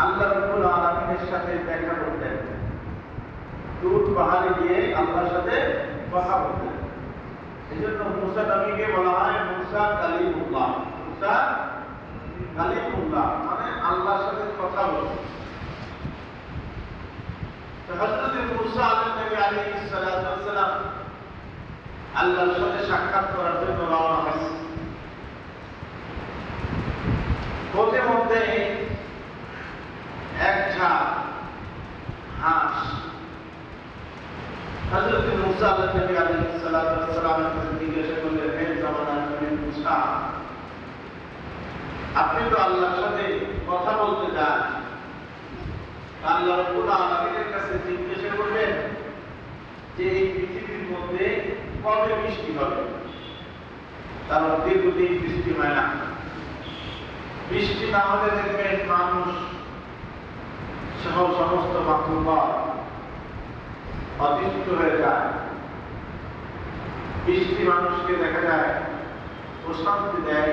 আল্লাহ রাব্বুল আলামিনের সাথে দেখা করতেন। তুর পাহাড়ে গিয়ে আল্লাহর সাথে কথা বলতেন। এজন্য মুসা নবীকে বলা হয় মুসা কালিমুল্লাহ। মুসা কালিমুল্লাহ মানে আল্লাহর সাথে কথা বলতেন। তো হযরত মুসা আলাইহিস সালাম আল্লাহর সাথে সাক্ষাৎ করার জন্য রওনা হয়েছে। পথে মধ্যে এক ঝাঁক হাঁস হযরত মুসা আলাইহিস সালামের কাছে জিজ্ঞাসা করলেন, হে জামানার নবী মুসা, আপনি তো আল্লাহর সাথে কথা বলতে চান, আল্লাহ রাব্বুল আলামিনের কাছে জিজ্ঞাসা করবেন যে এই পৃথিবীর মধ্যে কবে বৃষ্টি হবে। তার দীর্ঘদিন বৃষ্টি হয় না। বৃষ্টি না হলে দেখবেন মানুষ সহ সমস্ত মাখলুকাত অতিষ্ঠ হয়ে যায়। বৃষ্টি মানুষকে দেখা যায় প্রশান্তি দেয়।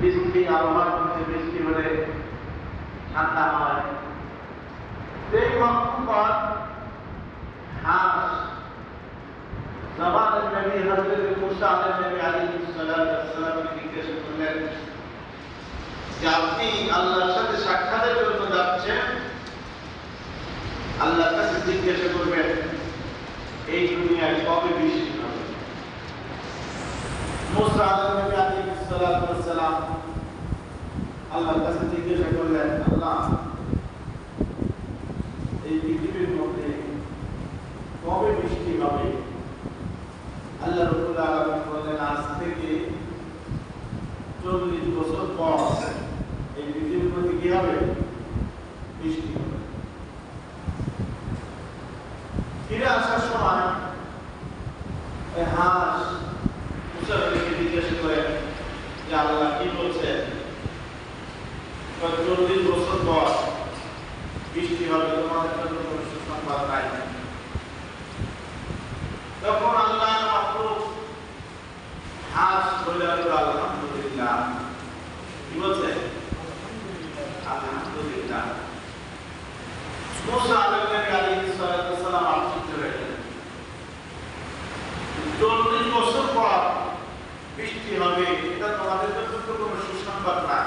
বৃষ্টি আবহাওয়ার মধ্যে বৃষ্টি হলে ঠান্ডা হয়। এই মাখলুকাত হাঁস জামানের নবী হযরত মুসা আলাইহিস সালামকে জিজ্ঞাসা করলেন যে আপনি আল্লাহর সাথে সাক্ষাতের জন্য যাচ্ছেন, আল্লাহর কাছে জিজ্ঞাসা করবেন এই দুনিয়ায় কবে বৃষ্টি হবে। মুসা আলাইহিস সালাম আল্লাহর কাছে জিজ্ঞাসা করলেন, আল্লাহ এই পৃথিবীর মধ্যে কবে বৃষ্টি হবে। আল্লাহ রাব্বুল আলামিন বলেন, আজ থেকে 40 বছর পর এই পৃথিবীর মধ্যে কি হবে? বৃষ্টি হবে। ফিরে আসার সময় এই হাঁস মুসাকে জিজ্ঞাসা করে যে আল্লাহ কি বলছেন, 40 বছর পর বৃষ্টি হবে, তোমাদের জন্য কোনো সুসংবাদ নাই। তখন আল্লাহ মাহবুব হাঁস বলে আলহামদুলিল্লাহ। কি বলছে? আলহামদুলিল্লাহ। মুসা আলাইহিস সালাম আশ্চর্য হয়ে গেলেন। 40 বছর পর বৃষ্টি হবে, এটা তোমাদের জন্য তো কোনো সুসংবাদ না।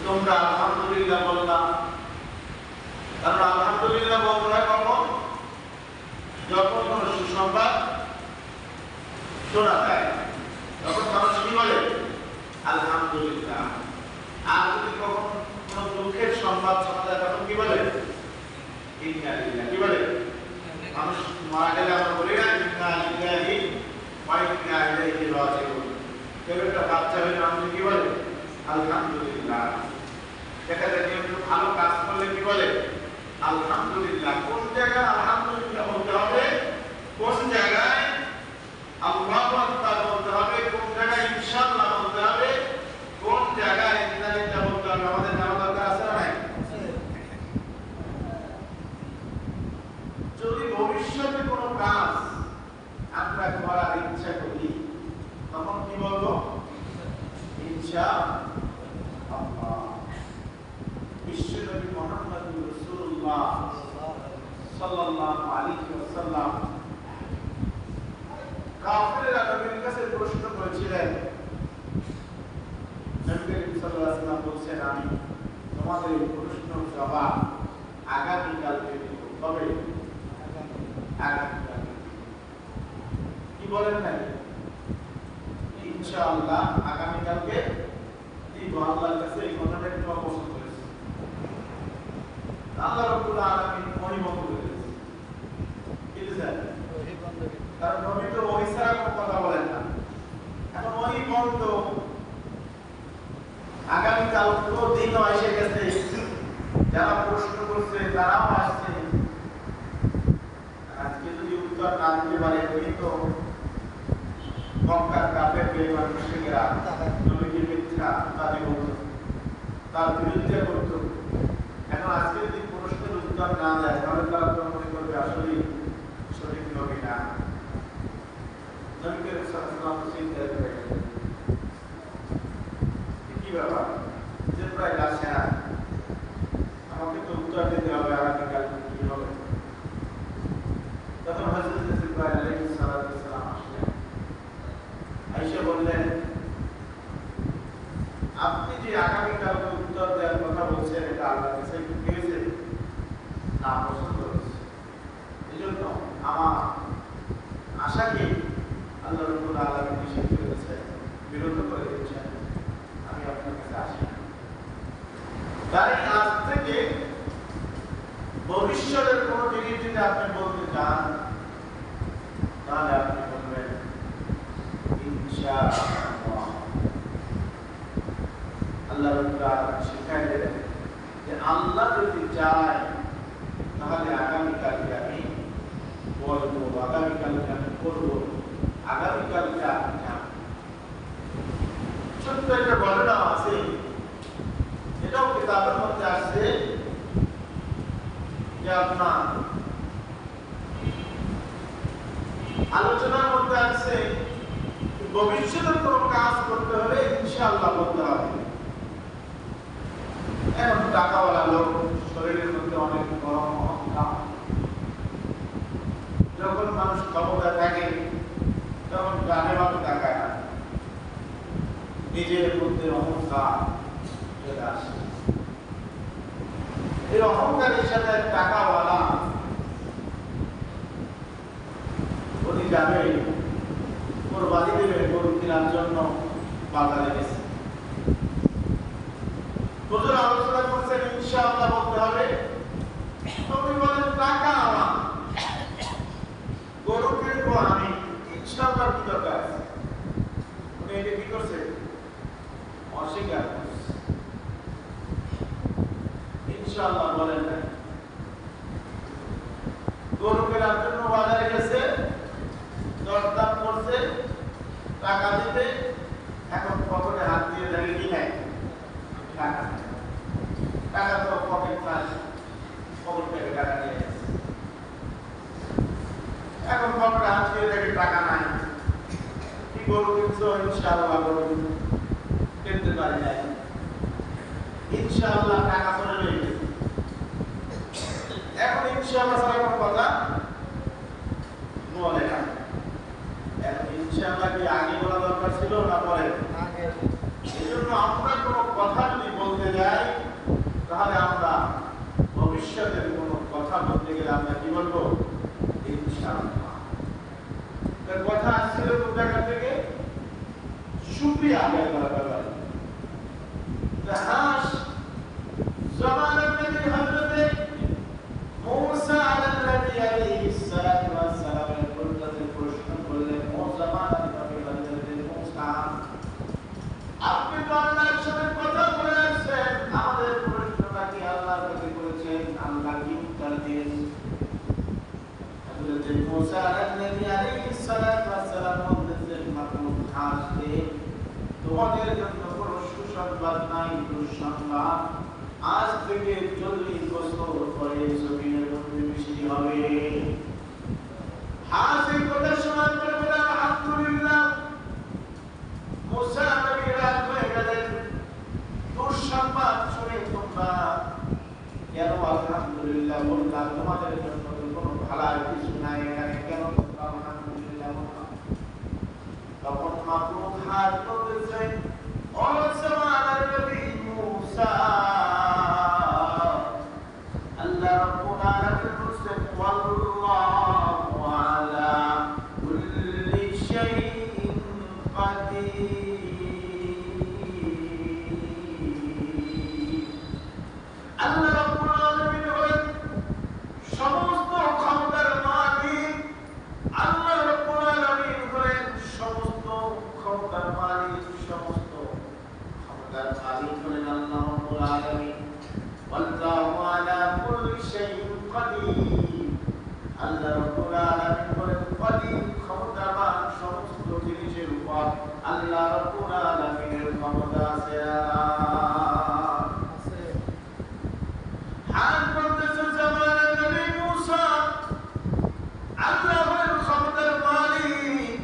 তোমরা আলহামদুলিল্লাহ বললাম, কারণ আলহামদুলিল্লাহ বলতে হয় কখন? যখন কোন সুসংবাদ শোনা যায় তখন মানুষ কি বলে? আলহামদুলিল্লাহ। আর যদি কখন কোন দুঃখের সংবাদ শোনা যায় তখন কি বলে? ইন্না লিল্লাহি। কি বলে? মানুষ মারা গেলে আমরা বলি না ইন্না লিল্লাহি ওয়া ইন্না ইলাইহি রাজিউন। কেউ একটা বাচ্চা হলে মানুষ কি বলে? আলহামদুলিল্লাহ। দেখা যায় কেউ ভালো কাজ করলে কি বলে? আলহামদুলিল্লাহ। কোন জায়গায় আলহামদুলিল্লাহ বলতে হবে, কোন জায়গায় আল্লাহু আকবার বলতে হবে, কোন জায়গায় ইনশাআল্লাহ বলতে হবে, কোন জায়গায় ইন্নালিল্লাহ বলতে হবে, আমাদের জানা দরকার আছে না নাই? যদি ভবিষ্যতে কোনো কাজ আমরা করার ইচ্ছা করি তখন কি বলবো? ইনশাআল্লাহ। বিশ্বনবী মুহাম্মদ রাসূলুল্লাহ সাল্লাল্লাহু আলাইহি ওয়াসাল্লাম কাফেররা নবীর কাছে প্রশ্ন করেছিলেন। নবী করিম সাল্লাল্লাহু আলাইহি ওয়াসাল্লাম বলেছেন, আমি তোমাদের প্রশ্নের জবাব আগামী কালকে দেব। কবে? আগামী কালকে। কি বলেন নাই? ইনশাআল্লাহ আগামী কালকে দিব। আল্লাহর কাছে এই কথাটা একটু পছন্দ করেছে। আল্লাহ রাব্বুল আলামিন ওহী বন্ধ করে দিয়েছে। কি দিয়েছেন? ওহী বন্ধ। কারণ নবী তো ওহী ছাড়া কোনো কথা বলেন না। এখন ওহী বন্ধ, আগামী কাল তো দিন এসে গেছে, যারা প্রশ্ন করছে তারাও আসছে। আজকে যদি উত্তর না দিতে পারে তো মক্কার কাফের বেঈমান মুশরিকরা নবীকে মিথ্যা দাবি করত, তার বিরুদ্ধে করত। এখন আজকে যদি প্রশ্নের উত্তর না দেয় তাহলে তারা তো মনে করবে আসলে সঠিক নবী না। নবীকে সাল্লাল্লাহু চিন্তা করে কি ব্যাপার যে প্রায় আসে না তাই আজ থেকে ভবিষ্যতের কোন জিনিস যদি আপনি বলতে চান তাহলে আপনি বলবেন ইনশাআল্লাহ। আল্লাহ রাব্বুল আলামিন শিখাই দিলেন যে আল্লাহ যদি চায় তাহলে আগামীকালকে আমি বলবো, আগামীকালকে আমি করবো, আগামীকালকে আমি যাব। ছোট্ট একটা ঘটনা আছে, এটাও কিতাবের মধ্যে আসছে যে আপনার আলোচনার মধ্যে আছে ভবিষ্যতের কোনো কাজ করতে হলে ইনশাআল্লাহ বলতে হবে। এখন টাকাওয়ালা লোক, শরীরের মধ্যে অনেক গরম অহংকার, যখন মানুষ ক্ষমতা থাকে তখন গানে ভাবে তাকায় না, নিজের মধ্যে অহংকার চলে আসে। এই অহংকারের সাথে টাকাওয়ালা উনি যাবে কোরবানি দেবে, গরু কেনার জন্য বাজারে গেছে। হুজুর আলোচনা করছেন ইনশাআল্লাহ বলতে হবে। তুমি বলেন টাকা আমার, গরু কিনবো আমি, ইনশাআল্লাহ কি দরকার? উনি এটা কি করছে? অস্বীকার করছে। ইনশাআল্লাহ বলেন না। গরু কেনার জন্য বাজারে গেছে, দরদাম করছে, টাকা দিতে, এখন পকেটে হাত দিয়ে দেখে কি নাই টাকা। টাকা তো পকেট নাই, পকেট থেকে টাকা নিয়ে গেছে। এখন পকেটে হাত দিয়ে দেখে টাকা নাই। কি গরু কিনছো? ইনশাআল্লাহ গরু কিনতে পারি নাই, ইনশাআল্লাহ টাকা চলে গেছে। এখন ইনশাআল্লাহ ছাড়া কোনো কথা বলে না। এখন ইনশাআল্লাহ কি আগে বলা দরকার ছিল না পরে? আগে। এজন্য আমরা কোনো কথা যদি বলতে যাই তাহলে আমরা ভবিষ্যতের কোনো কথা বলতে গেলে আমরা কি বলবো? ইনশাআল্লাহ। তার কথা আসছিল কোন জায়গা থেকে? শুকরিয়া আদায় করার ব্যাপারে। হাস জামানার নবী হযরতে মূসা আলাইহিস সালাতু ওয়াস সালামের কাছে প্রশ্ন করলেন, ও জামানার নবী হযরতে মূসা, আপনি তো আল্লাহর সাথে কথা বলে আসছেন, আমাদের প্রশ্নটা কি আল্লাহর কাছে করেছেন? আল্লাহ কি উত্তর দিয়েছেন? হযরতে মূসা আলাইহিস সালাতু ওয়াস সালাম বলতেছেন, মাহমুদ হাসতে তোমাদের জন্য কোনো সুসংবাদ নাই, দুঃসংবাদ। আজ থেকে 40 বছর পরে জমিনের মধ্যে বৃষ্টি হবে। আজ এই কথা শোনার পরে বলে আলহামদুলিল্লাহ। মূসা নবী রাগ হয়ে গেলেন, দুঃসংবাদ শুনে তোমরা কেন আলহামদুলিল্লাহ বললা? তোমাদের জন্য কোনো ভালো কিছু নাই, এখানে কেন তোমরা আলহামদুলিল্লাহ বললা? তখন মাহমুদ হাত বলতেছে, ও জামানার নবী মূসা, আল্লাহ রাব্বুল আলামিন বলেন, ওয়াল্লাহু আলা কুল্লি শাইইন কাদির। আল্লাহ রাব্বুল আলামিন বলেন সমস্ত ক্ষমতার মালিক। আল্লাহ রাব্বুল আলামিন বলেন সমস্ত ক্ষমতার মালিক, সমস্ত ক্ষমতার মালিক হলেন আল্লাহ রাব্বুল আলামিন। আল্লাহু আলা কুল্লি শাইইন কাদির। আল্লাহ রাব্বুল আলামিন বলেন কাদির, ক্ষমতাবান, সমস্ত জিনিসের উপর আল্লাহ রাব্বুল আলামিনের ক্ষমতা আছে। হাত বলতেছে জামানার নবী মূসা, আল্লাহ হলেন ক্ষমতার মালিক।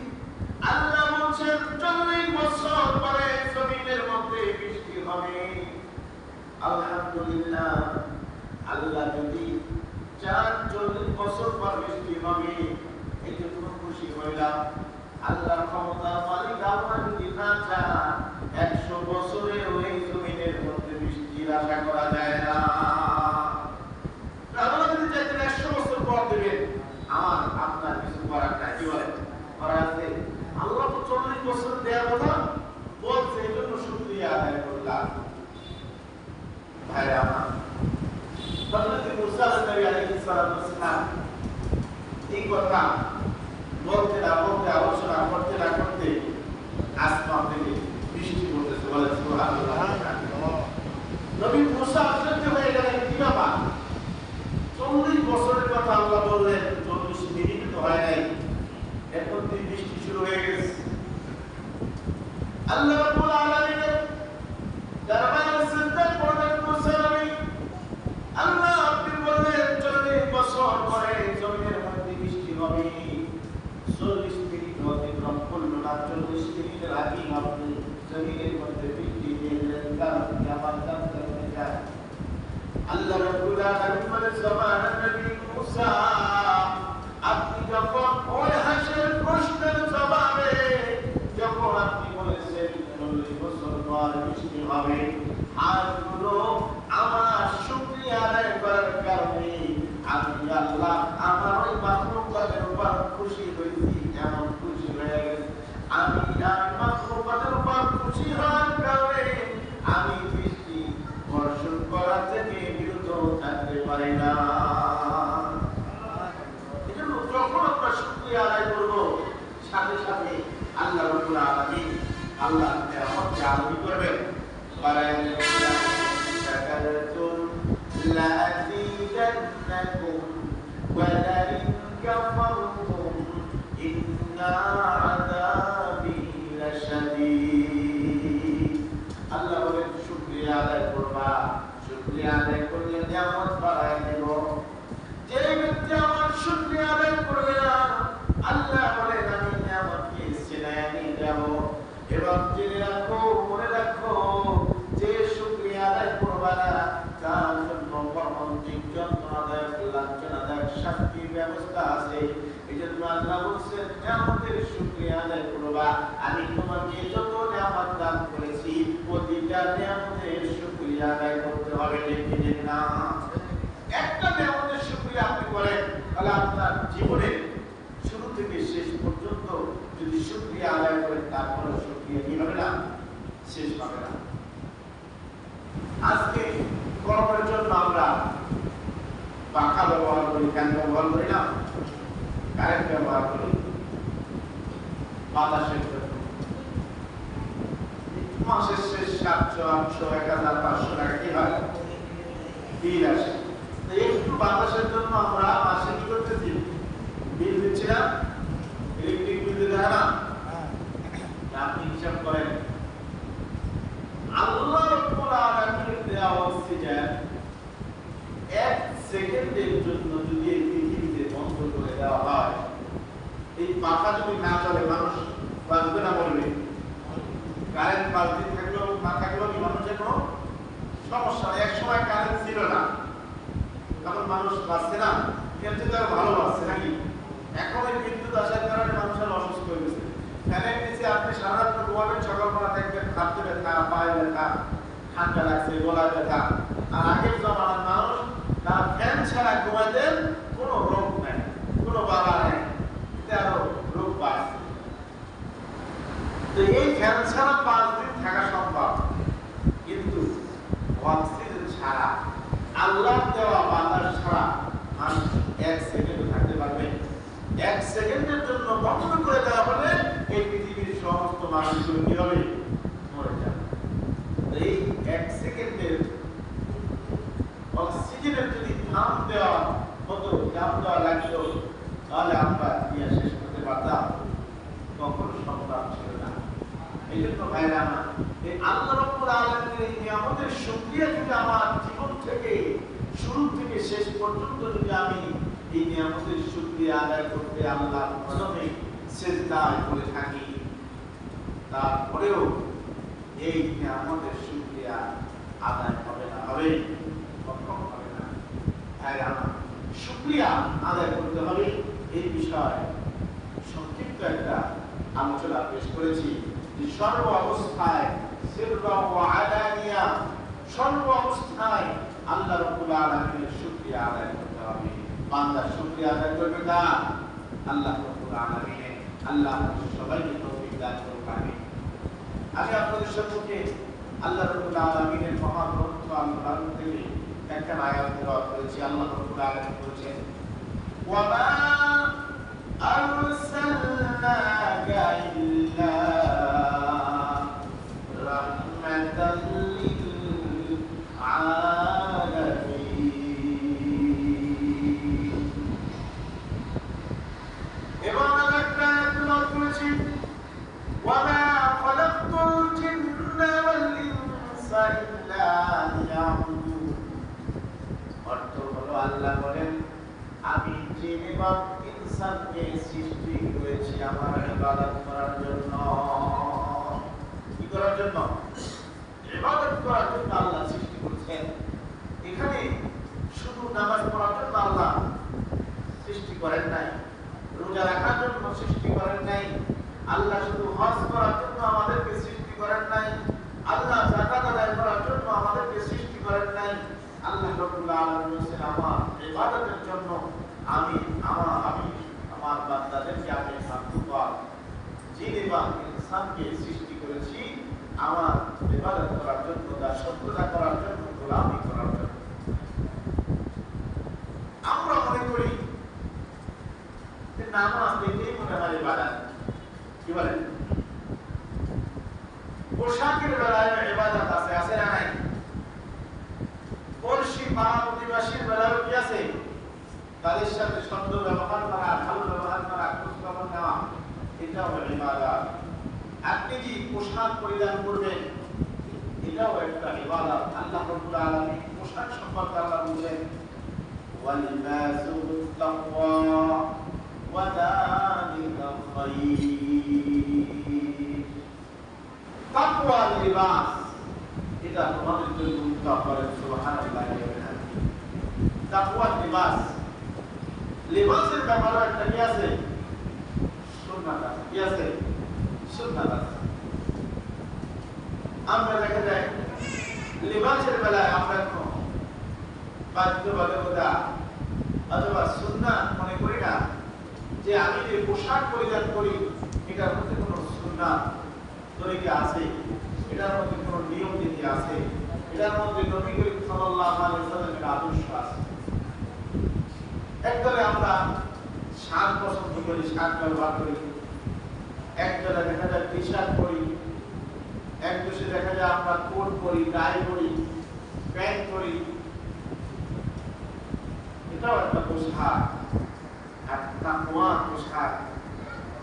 আল্লাহ বলছেন 40 বছর পরে জমিনের মধ্যে বৃষ্টি হবে। আলহামদুলিল্লাহ। আল্লাহ যদি চান 40 বছর পর বৃষ্টি হবে, এই জন্য খুশি হইলাম। আল্লাহর ক্ষমতার মালিক আল্লাহ যদি না চান 100 বছরে ওই জমিনের মধ্যে বৃষ্টির আশা করা যায় না। আল্লাহ যদি চাইতেন 100 বছর পর দেবেন, আমার আপনার কিছু করার নাই, কি বলেন? করার আছে? আল্লাহ তো 40 বছর দেওয়ার কথা বলছে, এই জন্য শুকরিয়া আদায় করলাম। ভাইরা আমার, হযরত মুসা আলাইহিস সালাম এই কথা বলতে না বলতে, আলোচনা করতে না করতে আসমান থেকে বৃষ্টি পড়তেছে। বলে সুবহানাল্লাহ। নবী মুসা আশ্চর্য হয়ে গেলেন, কি ব্যাপার? 40 বছরের কথা আল্লাহ বললেন, 40 মিনিট তো হয় নাই, এখন বৃষ্টি শুরু হয়ে গেছে। আল্লাহ রাব্বুল আলামিনের দরবারে সিজদা করলেন মুসা নবী। আল্লাহ আপনি বললেন 40 বছর পরে জমিনের মধ্যে বৃষ্টি হবে, 40 মিনিট অতিক্রম করলো না, 40 মিনিটের আগে আপনি জমিনের মধ্যে বৃষ্টি দিয়ে দিলেন, কারণ কি আমার জানতে হবে না। আল্লাহ রাব্বুল আলামিন বলে, সুবহানান নবী মুসা, আপনি যখন ওই হাসির প্রশ্নের জবাবে যখন আপনি বলেছেন 40 বছর পর বৃষ্টি হবে, আজগুলো আমার শুকরিয়া আদায় করার কারণে আমি আল্লাহ আমার ওই মাখলুকাতের উপর খুশি হয়েছি, এমন খুশি হয়ে গেছি। আমি মাখলুকাতের উপর খুশি হওয়ার কারণে আমি বৃষ্টি বর্ষণ করা থেকে বিরত থাকতে পারি না। এজন্য যখন আমরা শুকরিয়া আদায় করবো, সাথে সাথে আল্লাহ রাব্বুল আলামিন আল্লাহ নিয়ামত জারি করবেন। শাকারতুম লাযীদান্নাকুম ওয়া লাইন কাফারতুম ইন্না আযাবী লাশাদীদ। আল্লাহ বলেন শুকরিয়া আদায় করবা, শুকরিয়া আদায় করলে নিয়ামত বাড়ায় দেব। যে ব্যক্তি আমার শুকরিয়া আদায় করবে না, আল্লাহ বলেন আমি নিয়ামতকে ছিনায় নিয়ে যাব। এবং জেনে রাখো, মনে রাখো, যে শুকরিয়া আদায় করবে না তার জন্য মর্মান্তিক যন্ত্রণাদায়ক লাঞ্ছনাদায়ক শাস্তির ব্যবস্থা আছে। এই জন্য আল্লাহ বলছেন নিয়ামতের শুকরিয়া আদায় করবা। আমি তোমাকে যত নিয়ামত দান করেছি প্রতিটা নিয়ামতের শুকরিয়া আদায় করতে হবে, ঠিক না? একটা নিয়ামতের শুকরিয়া আপনি করেন, তাহলে আপনার জীবনের শুরু থেকে শেষ পর্যন্ত যদি শুকরিয়া আদায় করেন, তারপরে শুকরিয়া কি হবে না? শেষ হবে না। আজকে গরমের জন্য আমরা পাখা ব্যবহার করি, ফ্যান ব্যবহার করি না, কারেন্ট ব্যবহার করি বাতাসের জন্য। মাসের শেষ 700, 800, 1000, 500 টাকা কি হয়? বিল আসে। একটু বাতাসের জন্য আমরা মাসে কি করতেছি? বিল দিচ্ছি না? ইলেকট্রিক বিল দিতে হয় না? আপনি হিসাব করেন, আল্লাহ রাব্বুল আলামিনের দেওয়া অক্সিজেন 1 সেকেন্ডের জন্য যদি এই পৃথিবীতে বন্ধ করে দেওয়া হয়, এই পাখা যদি না চলে মানুষ বাঁচবে না মরবে? কারেন্ট বাঁচতে থাকলেও না থাকলেও কি মানুষের কোনো সমস্যা নেই। এক সময় কারেন্ট ছিল না, তখন মানুষ বাঁচছে না, কিন্তু তারা ভালো বাঁচছে নাকি? এখন এই বিদ্যুৎ আসার কারণে মানুষের অসুস্থ হয়ে গেছে। ফ্যানের নিচে আপনি সারা রাত ঘুমাবেন, সকালবেলা দেখবেন হাতে ব্যথা, পায়ে ব্যথা, ঠান্ডা লাগছে, গলা ব্যথা। আর আগের জমানার মানুষ তার ফ্যান ছাড়া ঘুমাতেন, কোনো রোগ নাই, কোনো বাধা নেই, আরো রোগ বাড়ছে। তো এই ফ্যান ছাড়া 5 দিন থাকা সম্ভব, কিন্তু অক্সিজেন ছাড়া, আল্লাহ দেওয়া বাতাস ছাড়া মানুষ 1 সেকেন্ড থাকতে পারবে? 1 সেকেন্ডের জন্য বন্ধ করে দেওয়া হলে এই পৃথিবীর সমস্ত মানুষগুলো কি হবে? মরে যাবে। এই 1 সেকেন্ডের অক্সিজেনের যদি দাম দেওয়া হতো, দাম দেওয়া লাগতো, তাহলে আমরা ইয়া শেষ করতে পারতাম? কখনো সম্ভব ছিল না। এই জন্য ভাইরা আমার, এই আল্লাহ রাব্বুল আলামিনের এই নিয়ামতের শুকরিয়া যদি আমার জীবন থেকে শুরু থেকে শেষ পর্যন্ত যদি আমি এই নিয়ামতের শুকরিয়া আদায় করতে আল্লাহর কদমে সিজদায় করে থাকি, তারপরেও এই নিয়ামতের শুকরিয়া আদায় হবে না? হবে? কখনো হবে না। ভাইরা আমার, শুকরিয়া আদায় করতে হবে, এই বিষয়ে সংক্ষিপ্ত একটা আলোচনা পেশ করেছি। যে সর্ব অবস্থায় সিররা ওয়া আলানিয়া, সর্ব অবস্থায় আল্লাহ রাব্বুল আলামিনের শুকরিয়া আদায় করতে হবে। বান্দা শুকরিয়া আদায় করবে না, আল্লাহ রাব্বুল আলামিন আল্লাহ সবাইকে তৌফিক দান করুন। আমি আপনাদের সম্মুখে আল্লাহ রাব্বুল আলামিনের মহাগ্রন্থ আল কোরআন থেকে আয়াত তেলাওয়াত করেছি। আল্লাহ রাব্বুল আলামিন বলেছেন, ওয়া মা আরসালনাকা ইল্লা রাহমাতাল লিল আলামিন। এবং আমরা একটা আয়াত তেলাওয়াত করেছি, ওয়া মা খালাকতুল জিন্না ওয়াল ইনসা ইল্লা লিয়াবুদুন। অর্থ হলো আল্লাহ বলেন, আমি জিন এবং ইনসানকে সৃষ্টি করেছি আমার ইবাদত করার জন্য। কি করার জন্য? ইবাদত করার জন্য আল্লাহ সৃষ্টি করেছেন। এখানে শুধু নামাজ পড়ার জন্য আল্লাহ সৃষ্টি করেন নাই, রোজা রাখার জন্য সৃষ্টি করেন নাই, আল্লাহ শুধু হজ করার জন্য আমাদেরকে সৃষ্টি করেন নাই, আল্লাহ যাকাত আদায় করার জন্য আমাদেরকে সৃষ্টি করেন নাই। আল্লাহ রাব্বুল আলামিন বলেছেন, আমার ইবাদতের জন্য আমি আমার বান্দাদেরকে আমি সাধুবাদ জিন এবং ইনসানকে সৃষ্টি করেছি আমার ইবাদত করার জন্য, দাসত্বতা করার জন্য, গোলামি করার জন্য। আমরা মনে করি যে নামাজ এটাই মনে হয় ইবাদত। কি বলেন? পোশাকের বেলায় ইবাদত আছে, আছে না নাই? পড়শি পাড়া প্রতিবেশীর বেলায় কি আছে? তাদের সাথে সুন্দর ব্যবহার করা, ভালো ব্যবহার করা, খোঁজ খবর নেওয়া, এটাও ইবাদত। আপনি যে পোশাক পরিধান করবেন এটাও একটা ইবাদত। আল্লাহ রাব্বুল আলামিন পোশাক সম্পর্কে আল্লাহ বলেন, ওয়ালিবাসুত তাকওয়া ওয়া যালিকা খায়র। তাকওয়া লিবাস, এটা তোমাদের জন্য উত্তম করেন। সুবহানাল্লাহ। তাকওয়া লিবাস, লিবাসের ব্যাপারে একটা কি আছে? সুন্নাত আছে। কি আছে? সুন্নাত আছে। আমরা দেখা যায় লিবাসের বেলায় আমরা কোনো বাধ্যবাধকতা অথবা সুন্নাত মনে করি না, যে আমি যে পোশাক পরিধান করি এটার মধ্যে কোনো সুন্নাত তরিকা আছে, এটার মধ্যে কোনো নিয়ম নীতি আছে, এটার মধ্যে নবী করিম সাল্লাল্লাহু আলাইহি ওয়াসাল্লামের আদর্শ আছে। একদলে আমরা শার্ট পছন্দ করি, শার্ট ব্যবহার করি, একদলে দেখা যায় টি শার্ট পরি, এক দেশে দেখা যায় আমরা কোট পরি, টাই পরি, প্যান্ট পরি। এটাও একটা পোশাক, একটা তাকওয়া পোশাক।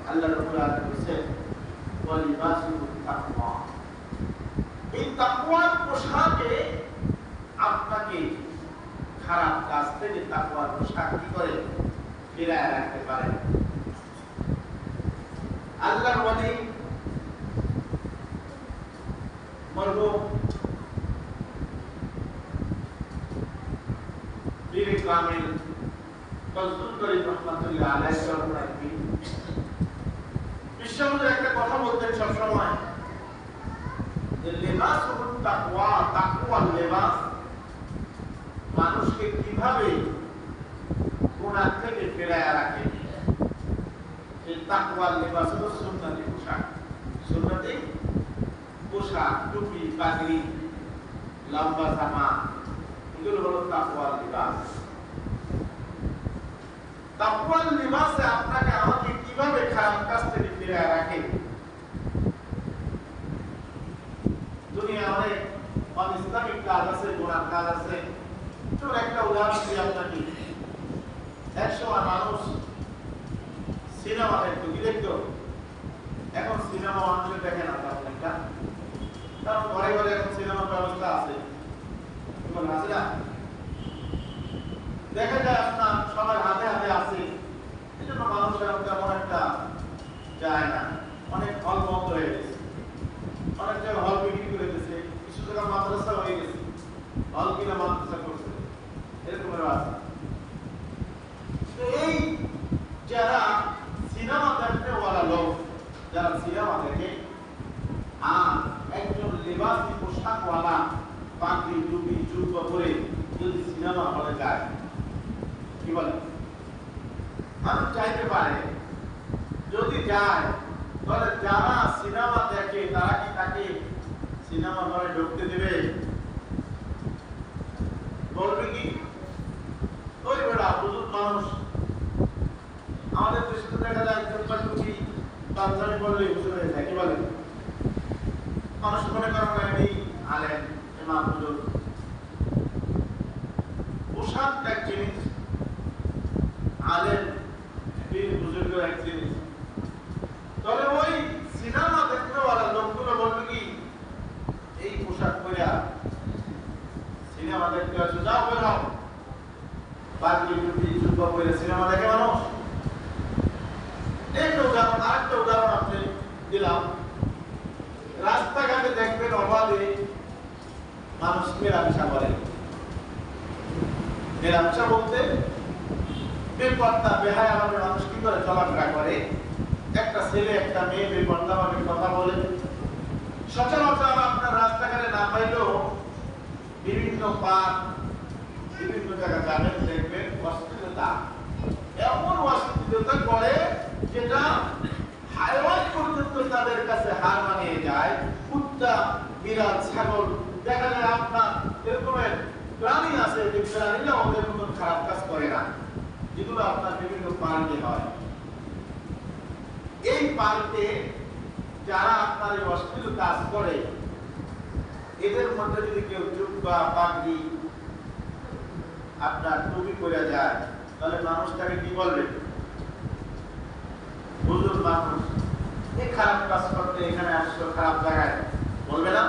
আল্লাহ রাব্বুল আলামিন বলেছেন, ওয়ালিবাসুত তাকওয়া। এই তাকওয়ার পোশাকে আপনাকে খারাপ কাজ থেকে তাকওয়ার পোশাক কি করে? ফিরায় রাখতে পারে। আল্লাহর ওয়ালি মরহুম পীর কামিল ফজলুল করিম রাহমাতুল্লাহ আলাইহি রাহিমাহুল্লাহ বিশ্বমুদ্র একটা কথা বলতেন সব সময়, যে লিবাসুত তাকওয়া, তাকওয়ার লিবাস মানুষকে কিভাবে গুনাহ থেকে ফিরায় রাখে। এই তাকওয়ার লিবাস হলো সুন্নতি পোশাক। সুন্নতি পোশাক, টুপি, পাগড়ি, লম্বা জামা, এগুলো হলো তাকওয়ার লিবাস। তাকওয়ার লিবাসে আপনাকে আমাকে কিভাবে খারাপ কাজ থেকে ফিরায় রাখে। দুনিয়া অনেক অনিসলামিক কাজ আছে, গুনাহ কাজ আছে। ছোট একটা উদাহরণ দিই আপনাকে। একসময় মানুষ সিনেমা দেখতো, কি দেখতো? এখন সিনেমা মানুষের দেখে না তেমন একটা, কারণ ঘরে ঘরে এখন সিনেমার ব্যবস্থা আছে, এখন আছে না? দেখা যায় আপনার সবার হাতে হাতে আছে, এই জন্য মানুষ এখন তেমন একটা যায় না। অনেক হল বন্ধ হয়ে গেছে, অনেক জায়গায় হল বিক্রি করে দিয়েছে, কিছু জায়গায় মাদ্রাসা হয়ে গেছে, হল কিনা মাদ্রাসা করছে, এরকম আছে। এই যারা সিনেমা দেখতে ওয়ালা লোক, যারা সিনেমা দেখে, আর একজন লিবাসী পোশাকওয়ালা পাগড়ি টুপি জুব্বা পরে যদি সিনেমা হলে যায়, কি বলে? মানুষ চাইতে পারে, যদি যায় তাহলে যারা সিনেমা দেখে তারা কি তাকে সিনেমা ঘরে ঢুকতে দেবে? বলবে কি ওই বেড়া বুজুর্গ মানুষ। আমাদের দেশে দেখা যায় জুব্বা টুপি পাঞ্জাবি পরলে হুজুর হয়ে যায়, কি বলে? মানুষ মনে করেন এই আলেম ইমাম হুজুর। পোশাক এক জিনিস, আলেম বুজুর্গ এক জিনিস। তবে ওই সিনেমা দেখতে ওরা লোকগুলো বলবে কি এই পোশাক পরে সিনেমা দেখতে আসো, যাও বের হও। বাকি টুপি জুব্বা পরে সিনেমা দেখে মানুষ। একটা উদাহরণ, আরেকটা উদাহরণ আপনি দিলাম। রাস্তাঘাটে দেখবেন অবাধে মানুষ মেলামেশা করে। মেলামেশা বলতে বেপর্দা বেহায়া ভাবে মানুষ কি করে চলাফেরা করে। একটা ছেলে একটা মেয়ে বেপর্দা ভাবে কথা বলে। সচরাচর আপনার রাস্তাঘাটে না পাইলেও বিভিন্ন পার্ক, বিভিন্ন জায়গায় যাবেন দেখবেন অশ্লীলতা, এমন অশ্লীলতা করে যেটা হাইওয়ান পর্যন্ত তাদের কাছে হার মানিয়ে যায়। কুত্তা, বিড়াল, ছাগল, দেখা যায় আপনার এরকমের প্রাণী আছে যে প্রাণীরা ওদের মতন খারাপ কাজ করে না, যেগুলো আপনার বিভিন্ন পার্কে হয়। এই পার্কে যারা আপনার এই অশ্লীল কাজ করে, এদের মধ্যে যদি কেউ জুব্বা পাগড়ি আপনার টুপি পরে যায়, তাহলে মানুষ তাকে কি বলবে? বুজুর্গ মানুষ, এই খারাপ কাজ করতে এখানে আসছো, খারাপ জায়গায়, বলবে না?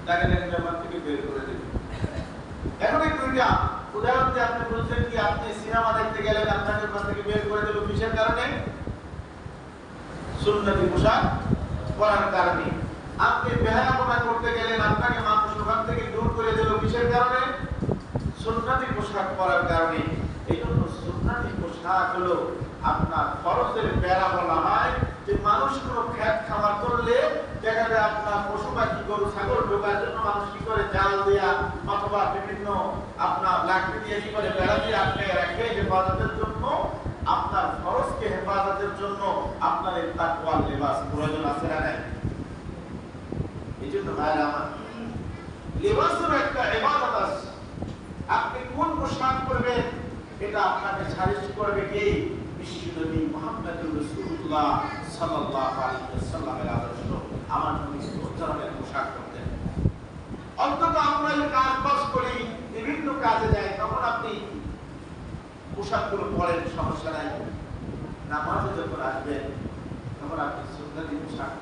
তাকে জামাত থেকে বের করে দেবে। এখন এই দুইটা উদাহরণ দিয়ে আপনি বলছেন কি আপনি সিনেমা দেখতে গেলেন, আপনাকে ওখান থেকে বের করে দেবে কিসের কারণে? সুন্নতি পোশাক পরার কারণে। আপনি বেহায়াপনা করতে গেলেন, আপনাকে মানুষ ওখান থেকে দূর করে দিল কিসের কারণে? সুন্নতি পোশাক পরার কারণে। এই জন্য সুন্নতি পোশাক হলো আপনার ফরজের বেড়া বলা হয়। যে মানুষ কোনো খেত খামার করলে দেখা যায় আপনার পশু পাখি গরু ছাগল ঢোকার জন্য মানুষ কি করে জাল দেয়া অথবা বিভিন্ন আপনার লাকড়ি দিয়ে কি করে বেড়া দিয়ে আটকে রাখে হেফাজতের জন্য। আপনার ফরজকে হেফাজতের জন্য আপনার এই তাকওয়ার লিবাস প্রয়োজন আছে না নাই? এই জন্য ভাইরা আমার, লিবাসের একটা ইবাদত আছে। আপনি কোন পোশাক পরবেন এটা আপনাকে সাজেস্ট করবে কে? বিশ্বনবী মুহাম্মদুর রাসূলুল্লাহ সাল্লাল্লাহু আলাইহি ওয়াসাল্লামের আদর্শ। আমার নবী সুন্দরভাবে পোশাক পরতেন। অন্তত আমরা যে কাজ বাজ করি, বিভিন্ন কাজে যাই, তখন আপনি পোশাকগুলো পরেন, সমস্যা নাই। নামাজে যখন আসবেন তখন আপনি সুন্নতি পোশাক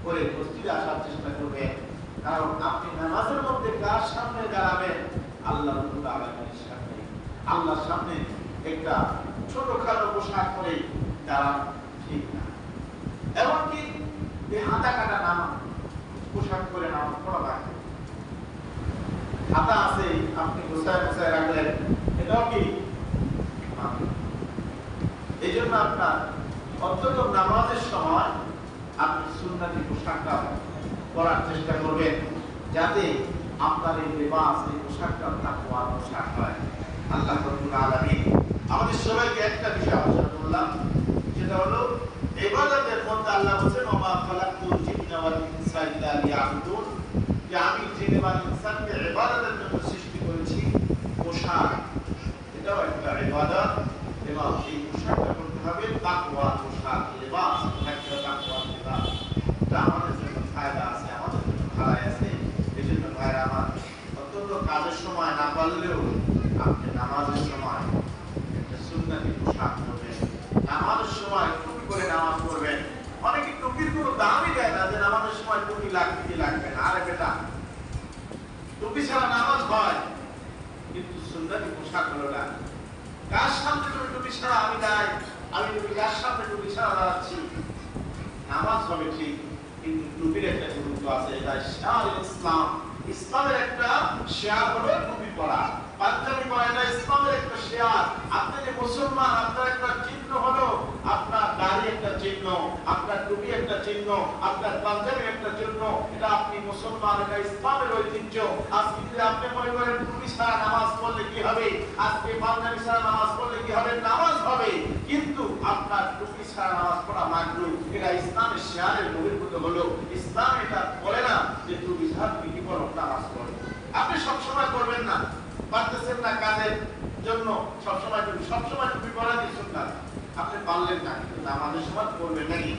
পরে মসজিদে আসার চেষ্টা করবেন। কারণ আপনি নামাজের মধ্যে কার সামনে দাঁড়াবেন? আল্লাহ রাব্বুল আলামিনের সামনে। আল্লাহর সামনে একটা ছোটখাটো পোশাক পরে দাঁড়ান ঠিক না। এমনকি হাতা কাটা নামাজ পোশাক পরে নামাজ পড়া লাগে। হাতা আছে আপনি গোছায় গোছায় রাখলেন, এটাও কি? এই জন্য আপনার অন্তত নামাজের সময় আপনি সুন্নতি পোশাকটা পরার চেষ্টা করবেন, যাতে আপনার এই লিবাস, এই পোশাকটা তাকওয়ার পোশাক হয়। আল্লাহ রাব্বুল আলামিন আমাদের সবাইকে একটা বিষয় আলোচনা করলাম, যেটা হলো ইবাদতের মধ্যে আল্লাহ বলেন ওয়া মা খালাকতুল জিন্না ওয়াল ইনসা ইল্লা লিয়াবুদুন, যে আমি জিন এবং ইনসানকে ইবাদতের জন্য সৃষ্টি করেছি। পোশাক এটাও একটা ইবাদত, এবং এই পোশাকটা করতে হবে তাকওয়া পোশাক, লিবাস একটা তাকওয়া লিবাস। এটা আমাদের জন্য ফায়দা আছে, আমাদের জন্য ভালো আছে। এই জন্য ভাইরা আমার, অন্তত কাজের সময় না পারলেও আপনি নামাজের সময় একটা সুন্নতি পোশাক পরবেন। নামাজের সময় টুপি করে নামাজ পড়বেন। অনেকে টুপির কোনো দামই দেয় না, যে নামাজের সময় টুপি লাগবে কি লাগবে না। আরে বেটা, টুপি ছাড়া নামাজ হয়, কিন্তু সুন্নতি পোশাক হলো না। কার সামনে তুমি টুপি ছাড়া আমি যাই, আমি টুপি কার সামনে টুপি ছাড়া দাঁড়াচ্ছি, নামাজ হবে ঠিক, কিন্তু টুপির একটা গুরুত্ব আছে। এটা শার ইসলাম, ইসলামের একটা শেয়ার হলো টুপি পরা, পাঞ্জাবি পরা, এটা ইসলামের একটা শেয়ার। আপনি যে মুসলমান, আপনার একটা চিহ্ন হলো আপনার দাড়ি একটা চিহ্ন, আপনার টুপি একটা চিহ্ন, আপনার পাঞ্জাবি একটা চিহ্ন। এটা আপনি মুসলমান, এটা ইসলামের ঐতিহ্য। আজকে যদি আপনি মনে করেন টুপি ছাড়া নামাজ পড়লে কি হবে, আজকে পাঞ্জাবি ছাড়া নামাজ পড়লে কি হবে, নামাজ হবে, কিন্তু আপনার টুপি ছাড়া নামাজ পড়া মাকরুহ। এটা ইসলামের শেয়ারের বহির্ভূত হলো। ইসলাম এটা বলে না যে টুপি ছাড়া কি করো নামাজ পড়ো। আপনি সবসময় করবেন না, নামাজের জন্য সবসময় টুপি পরা কি সুন্নাত, আপনি পারলেন না, কিন্তু নামাজের সময় পড়বেন নাকি?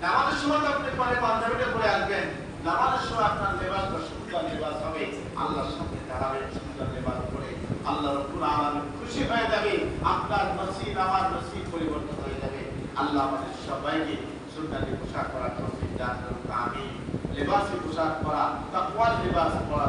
নামাজের সময় আপনি পরে পাঞ্জাবিটা পরে আসবেন, নামাজের সময় আপনার লেবাসটা সুন্দর লেবাস হবে, আল্লাহর সামনে দাঁড়াবেন সুন্দর লেবাস পরে, আল্লাহ রাব্বুল আলামিন খুশি হয়ে যাবে, আপনার নসিব আমার নসিব পরিবর্তন হয়ে যাবে। আল্লাহ আমাদের সবাইকে সুন্নতি পোশাক পরা তৌফিক দান করুন, আমিন। লেবাসি পোশাক পরা, তাকওয়ার লেবাস পরা